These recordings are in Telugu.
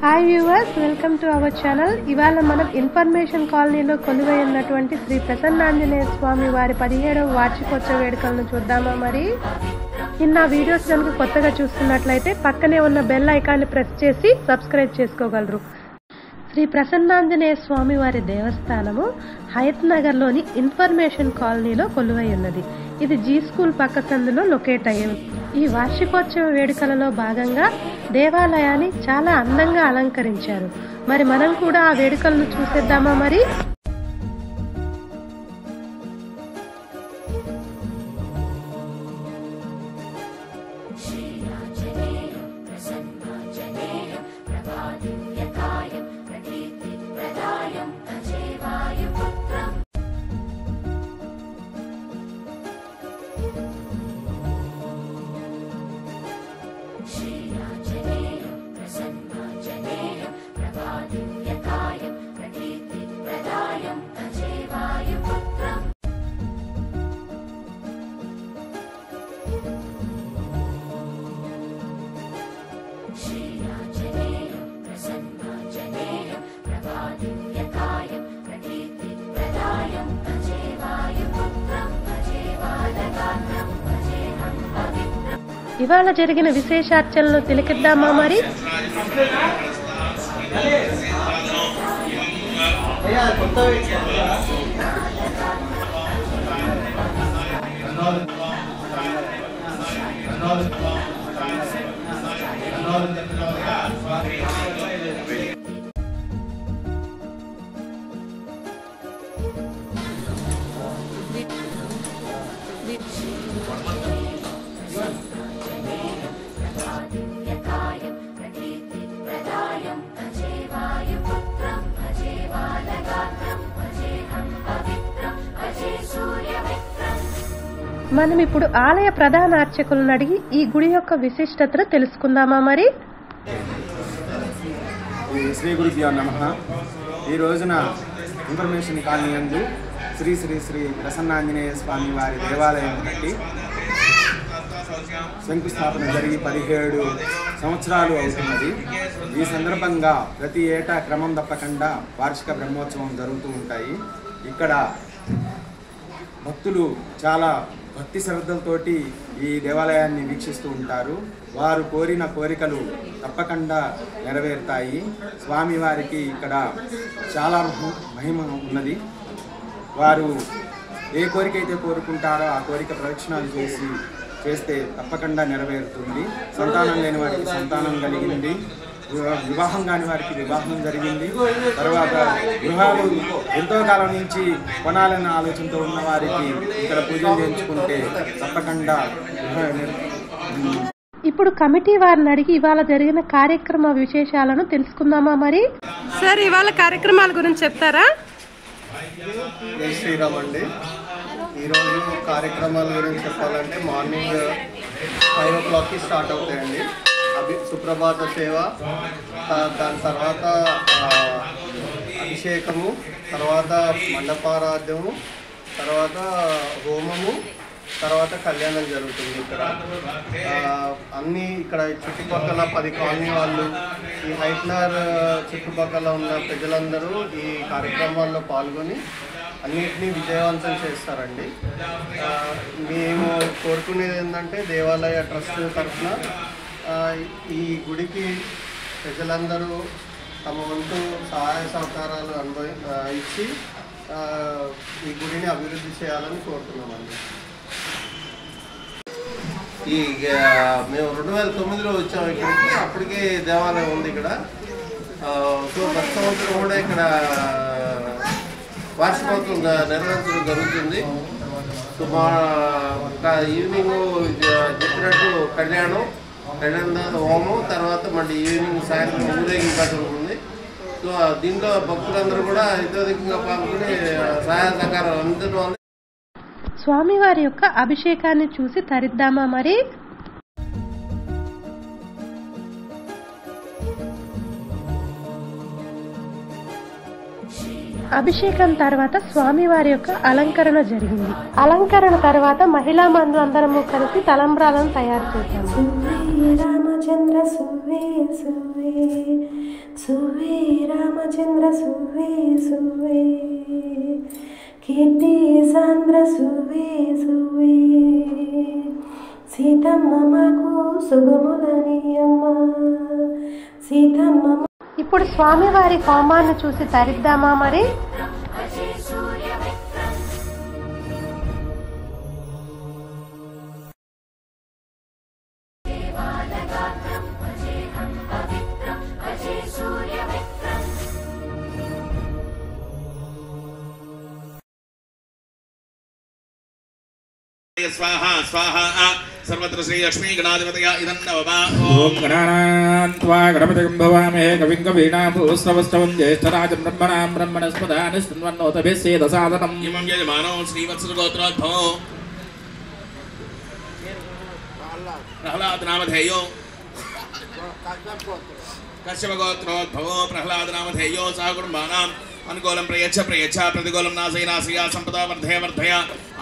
Hi viewers, welcome to our channel. ఇవాళ మనం ఇన్ఫర్మేషన్ కాలనీలో కొలువై ఉన్నటువంటి శ్రీ ప్రసన్నాంజనేయ స్వామి వారి 17వ వార్షికోత్సవ వేడుకలను చూద్దామా. మరి నిన్న వీడియోస్ కనుక కొత్తగా చూస్తున్నట్లయితే పక్కనే ఉన్న బెల్ ఐకాన్ని ప్రెస్ చేసి సబ్స్క్రైబ్ చేసుకోగలరు. శ్రీ ప్రసన్నాంజనేయ స్వామి వారి దేవస్థానము హయత్ నగర్లోని ఇన్ఫర్మేషన్ కాలనీలో కొలువై ఉన్నది. ఇది జీ స్కూల్ పక్క సందులో లొకేట్ అయ్యింది. ఈ వార్షికోత్సవ వేడుకలలో భాగంగా దేవాలయాన్ని చాలా అందంగా అలంకరించారు. మరి మనం కూడా ఆ వేడుకలను చూసేద్దామా. మరి ఇవాళ జరిగిన విశేషార్చనలు తిలకిద్దామా. మరి మనం ఇప్పుడు ఆలయ ప్రధాన అర్చకులను అడిగి ఈ గుడి యొక్క విశిష్టతను తెలుసుకుందామా. మరి శ్రీ గురుభ్యో నమః. ఈ రోజున ఇన్ఫర్మేషన్ కాలనీ యందు శ్రీ శ్రీ శ్రీ ప్రసన్నాంజనేయ స్వామి వారి దేవాలయం కట్టి శంకుస్థాపన జరిగి 17 సంవత్సరాలు అవుతున్నది. ఈ సందర్భంగా ప్రతి ఏటా క్రమం తప్పకుండా వార్షిక బ్రహ్మోత్సవం జరుగుతూ ఉంటాయి. ఇక్కడ భక్తులు చాలా భక్తి శ్రద్ధలతోటి ఈ దేవాలయాన్ని వీక్షిస్తూ ఉంటారు. వారు కోరిన కోరికలు తప్పకుండా నెరవేరుతాయి. స్వామివారికి ఇక్కడ చాలా మహిమ ఉన్నది. వారు ఏ కోరిక అయితే కోరుకుంటారో ఆ కోరిక ప్రదక్షిణాలు చేస్తే తప్పకుండా నెరవేరుతుంది. సంతానం లేని వారికి సంతానం కలిగింది, వివాహం కాని వారికి వివాహం జరిగింది. తర్వాత గృహాలు ఎంతో కాలం నుంచి కొనాలన్న ఆలోచనతో ఉన్న వారికి ఇక్కడ పూజలు చేయించుకుంటే తప్పకుండా. ఇప్పుడు కమిటీ వారిని అడిగి ఇవాళ జరిగిన కార్యక్రమ విశేషాలను తెలుసుకుందామా. మరి సార్, ఇవాళ కార్యక్రమాల గురించి చెప్తారా? జై శ్రీరామ్ అండి. ఈరోజు కార్యక్రమాల గురించి చెప్పాలంటే మార్నింగ్ 5 o'clockకి స్టార్ట్ అవుతాయండి. సుప్రభాత సేవ, దాని తర్వాత అభిషేకము, తర్వాత మండపారాధ్యము, తర్వాత హోమము, తర్వాత కళ్యాణం జరుగుతుంది. ఇక్కడ అన్నీ ఇక్కడ చుట్టుపక్కల 10 కాలనీ వాళ్ళు, ఈ హైట్నర్ చుట్టుపక్కల ఉన్న ప్రజలందరూ ఈ కార్యక్రమాల్లో పాల్గొని అన్నిటినీ విజయవంతం చేస్తారండి. మేము కోరుకునేది ఏంటంటే దేవాలయ ట్రస్ట్ తరఫున ఈ గుడికి ప్రజలందరూ తమ వంతు సహాయ సహకారాలు ఇచ్చి ఈ గుడిని అభివృద్ధి చేయాలని కోరుతున్నామండి. మేము 2009లో వచ్చాము ఇక్కడికి. అప్పటికే దేవాలయం ఉంది ఇక్కడ. సో ప్రతి సంవత్సరం కూడా ఇక్కడ వార్షికోత్సవం నిర్వహించడం జరుగుతుంది. సో మా ఈవినింగ్ చెప్పినట్టు కళ్యాణం హోమం, తర్వాత మళ్ళీ ఈవినింగ్ సాయంత్రం ఊరేగింపు ఉంటుంది. సో దీంట్లో భక్తులందరూ కూడా ఇతోధికంగా పాల్గొని సహాయ సహకారం అందరూ. స్వామివారి యొక్క అభిషేకాన్ని చూసి తరిద్దామా. మరి అభిషేకం తర్వాత స్వామివారి యొక్క అలంకరణ జరిగింది. అలంకరణ తర్వాత మహిళా మండలందరము కలిసి తలంబ్రాలను తయారు చేశాము. రామచంద్ర సువ్వే సువ్వే సువ్వే రామచంద్ర సువ్వే సువ్వే కీర్తి సాంద్ర సువ్వే సువ్వే సీతమ్మ మాకు శుభములని అమ్మ సీతమ్మ. ఇప్పుడు స్వామివారి హోమాన్ని చూసి తరిద్దామా మరి? स्वाहा स्वाहा सर्वत्र श्री लक्ष्मी गणाधिपतया इदन्नवमा ओम गणानान्त्वा गणपतिं भवामहे कविं कवीनाभूस्रवस्तवं ज्येष्ठराजं ब्रह्मणां ब्रह्मणस्पदानिस्तन्वन्नोतभिस्सेदसादनम् इमं यजमानो श्रीवत्सगोत्रोद्भवो प्रह्लादनामधेयो कश्यपगोत्रोद्भवो प्रह्लादनामधेयो सहकुटुम्बानाम् अनुकूलं प्रयच्छ प्रयच्छ प्रतिकूलं नाशया संपदा वर्धय वर्धय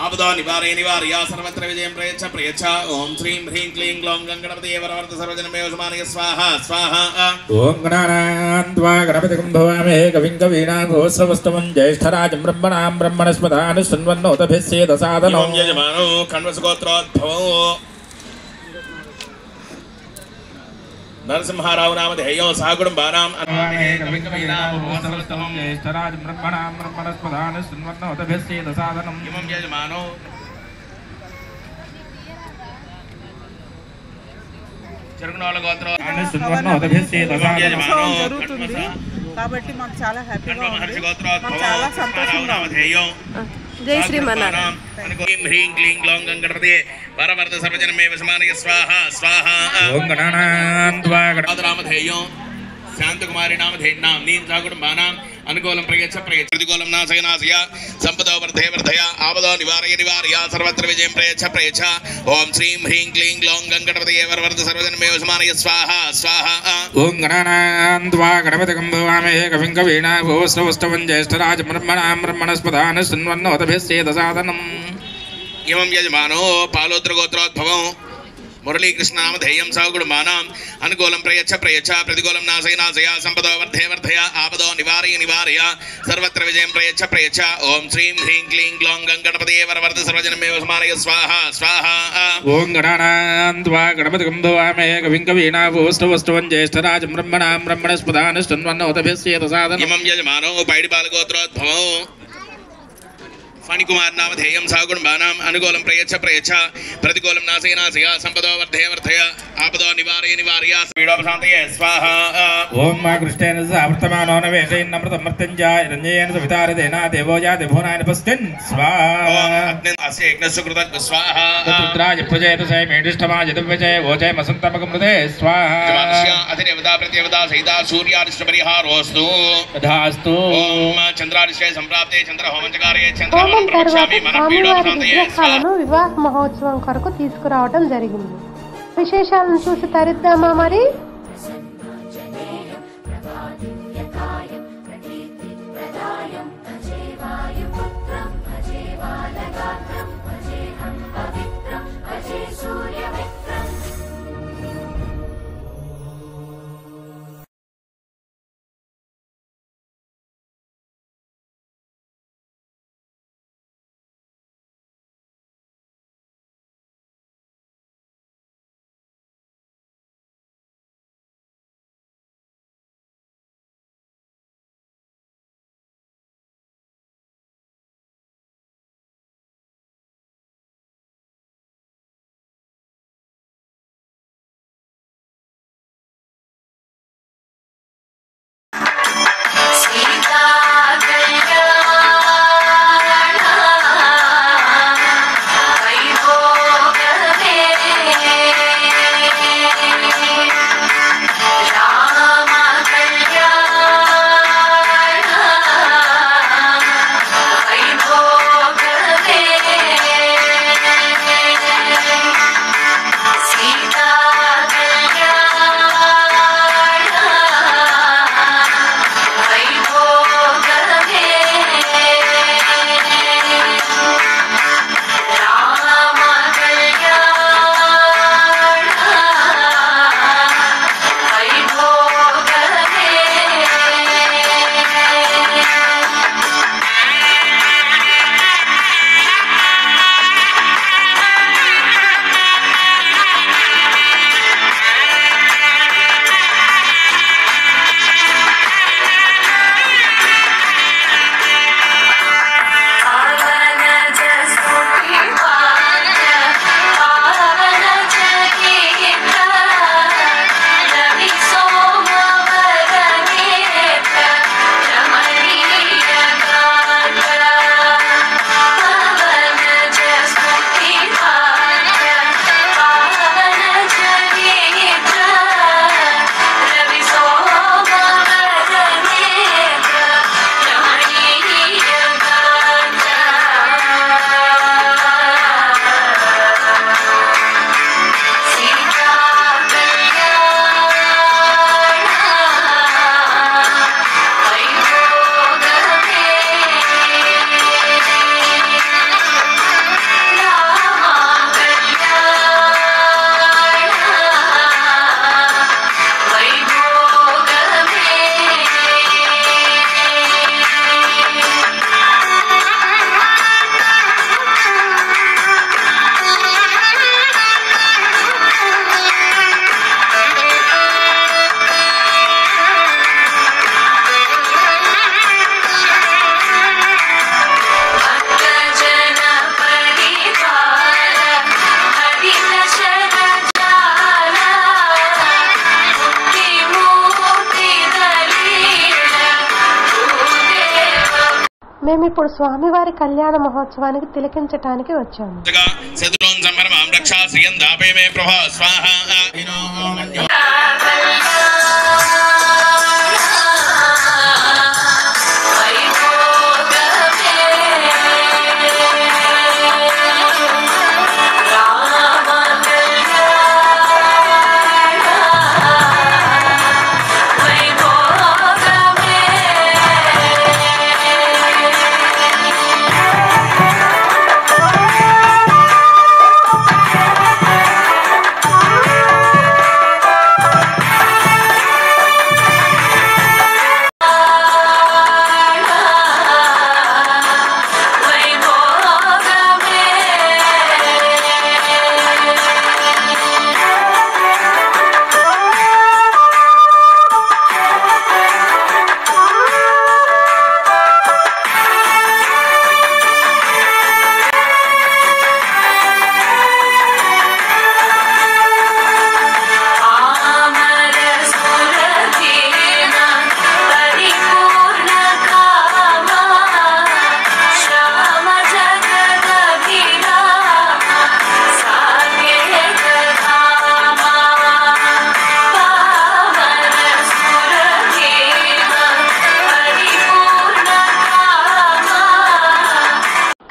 आपदा निवारय निवारय सर्वत्र विजयं प्रयच्छ प्रयच्छ ओम श्रीं ह्रीं क्लीं ग्लौं गणपतये वरवर्त सर्वजनमेव समानय स्वाहा स्वाहा ओम गणानान्त्वा गणपतिं भवामहे कविं कवीनाभूस्रवस्तवं ज्येष्ठराजं ब्रह्मणां ब्रह्मणस्पदानिस्तन्वन्नोतभिस्सेदसादनम् इमं यजमानो खण्वसगोत्रोद्भवो नरसिंहाराव नामधेयो सहकुटुम्बानाम् कविं कवीनाभूस्रवस्तवं ज्येष्ठराजं ब्रह्मणां ब्रह्मणस्पदानिस्तन्वन्नोतभिस्सेदसादनम् इमं यजमानो చెరుగునోళ్ళ గోత్రం జరుగుతుంది కాబట్టి మాకు చాలా హ్యాపీగా ఉంది. మాకు చాలా సంతోషంగా ఉంది. జై శ్రీమన్నారాయణ. హ్రీం క్లీం గ్లౌం గణపతయే వరవర్ధ సర్వజనమేవ సమానయ స్వాహా స్వాహా ఓం గణానాన్త్వా నామధేయం శాంతకుమారి నామధేయం నీం సాకుటుంబానాం అనుకూలం ప్రయచ్చ ప్రయచ్చ ప్రతికూలం నాశయ నాశయ సంపదో వర్ధయ వర్ధయ ఆపదో నివారయ నివారయ సర్వత్ర విజయం ప్రయచ్చ ప్రయచ్చ ఓం శ్రీం హ్రీం క్లీం గ్లౌం గణపతయే వరవర్ధ సర్వజనమేవ సమానయ స్వాహా స్వాహా ఓం గణానాన్త్వా గణపతిం భవామహే కవిం కవీనాభూస్రవస్తవం జ్యేష్ఠరాజం బ్రహ్మణాం బ్రహ్మణస్పదానిస్తన్వన్నోతభిస్సేదసాదనम् ఇమం యజమానో పాలోత్ర గోత్రోద్భవం మురళీకృష్ణనామధేయం సహకుటుంబానాం అనుకూలం ప్రయచ్చ ప్రయచ్చ ప్రతికూలం నాశయ నాశయ సంపదో వర్ధయ వర్ధయ ఆపదో నివారయ నివారయ సర్వత్ర విజయం ప్రయచ్చ ప్రయచ్చ ఓం శ్రీం హ్రీం క్లీం గ్లౌం గణపతయే వరవర్ధ సర్వజనమేవ సమానయ స్వాహా స్వాహా ఓం గణానాన్త్వా గణపతిం భవామహే కవిం కవీనాభూస్రవస్తవం జ్యేష్ఠరాజం బ్రహ్మణాం బ్రహ్మణస్పదానిస్తన్వన్నోతభిస్సేదసాదనम् ఇమం యజమానో పైడిపాలగోత్రోద్భవం ఫణికుమార్ నామధేయం సహకుటుంబానాం అనుకూలం ప్రయచ్చ ప్రయచ్చ ప్రతికూలం నాశయ నాశయ సంపదో వర్ధయ వర్ధయ ఆపదో నివారయ నివారయ పీడోపశాంతయే స్వాహా ఓం మా కృష్ణేన సావర్తమానో నవేషయన్నమృతం మర్త్యంజాయ రంజయేన సవితారదేన దేవో యాతి భువనాని పశ్చిన్ స్వాహా అస్య యజ్ఞసుకృతగ్ స్వాహా రుద్రాయ ప్రజయతసే మేడిష్టమాయ దివ్యజయ ఓజయ మసంతమకమృతే స్వాహా జమానస్య అధిదేవతా ప్రత్యేవతా సహితా సూర్యాదిష్ట పరిహారోస్తు తథాస్తు ఓం చంద్రాదిష్టే సంప్రాప్తే చంద్రహోమంచకారే చంద్ర హోమం తర్వాత స్వామివారి విగ్రహాలను వివాహ మహోత్సవం కొరకు తీసుకురావడం జరిగింది. విశేషాలను చూసి తరిద్దామా మరి? ఇప్పుడు స్వామివారి కళ్యాణ మహోత్సవానికి తిలకించటానికి వచ్చాము.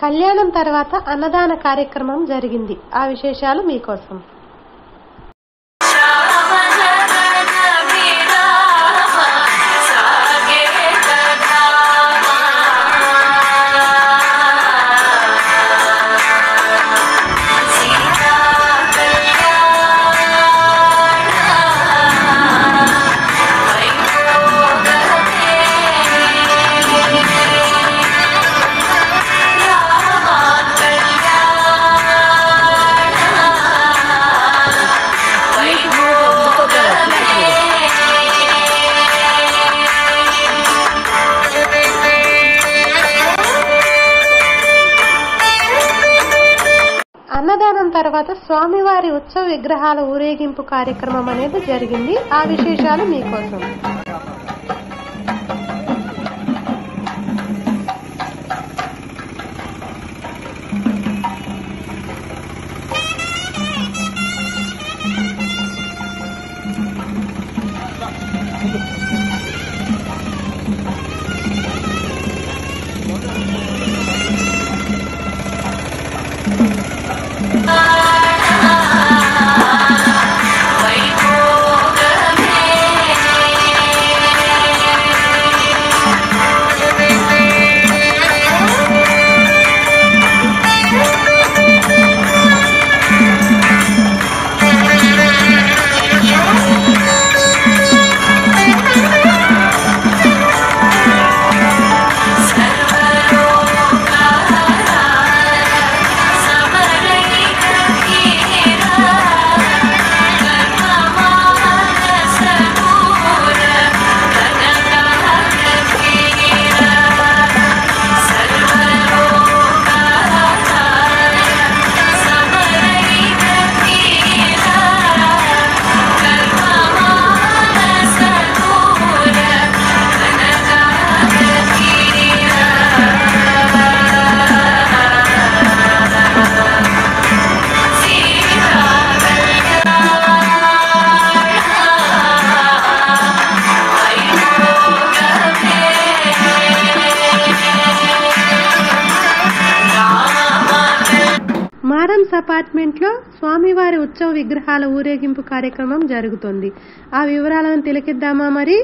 కళ్యాణం తర్వాత అన్నదాన కార్యక్రమం జరిగింది. ఆ విశేషాలు మీకోసం. అన్నదానం తర్వాత స్వామివారి ఉత్సవ విగ్రహాల ఊరేగింపు కార్యక్రమం అనేది జరిగింది. ఆ విశేషాలు మీకోసం. మారమ్స్ అపార్ట్మెంట్ లో స్వామివారి ఉత్సవ విగ్రహాల ఊరేగింపు కార్యక్రమం జరుగుతుంది. ఆ వివరాలను తిలకిద్దామా మరి.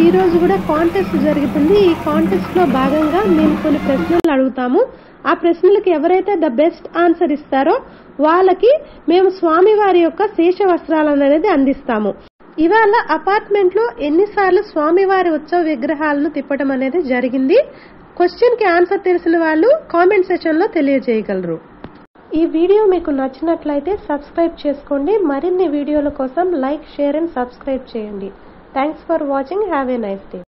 ఈ రోజు కూడా కాంటెస్ట్ జరుగుతుంది. ఈ కాంటెస్ట్ లో భాగంగా మేము కొన్ని ప్రశ్నలు అడుగుతాము. ఆ ప్రశ్నలకు ఎవరైతే ద బెస్ట్ ఆన్సర్ ఇస్తారో వాళ్ళకి మేము స్వామివారి యొక్క శేష వస్త్రాలను అనేది అందిస్తాము. ఇవాళ అపార్ట్మెంట్ లో ఎన్నిసార్లు స్వామివారి ఉత్సవ విగ్రహాలను తిప్పడం అనేది జరిగింది? క్వశ్చన్ కి ఆన్సర్ తెలిసిన వాళ్ళు కామెంట్ సెక్షన్ లో తెలియజేయగలరు. ఈ వీడియో మీకు నచ్చినట్లయితే సబ్స్క్రైబ్ చేసుకోండి. మరిన్ని వీడియోల కోసం లైక్, షేర్ అండ్ సబ్స్క్రైబ్ చేయండి. Thanks for watching. Have a nice day.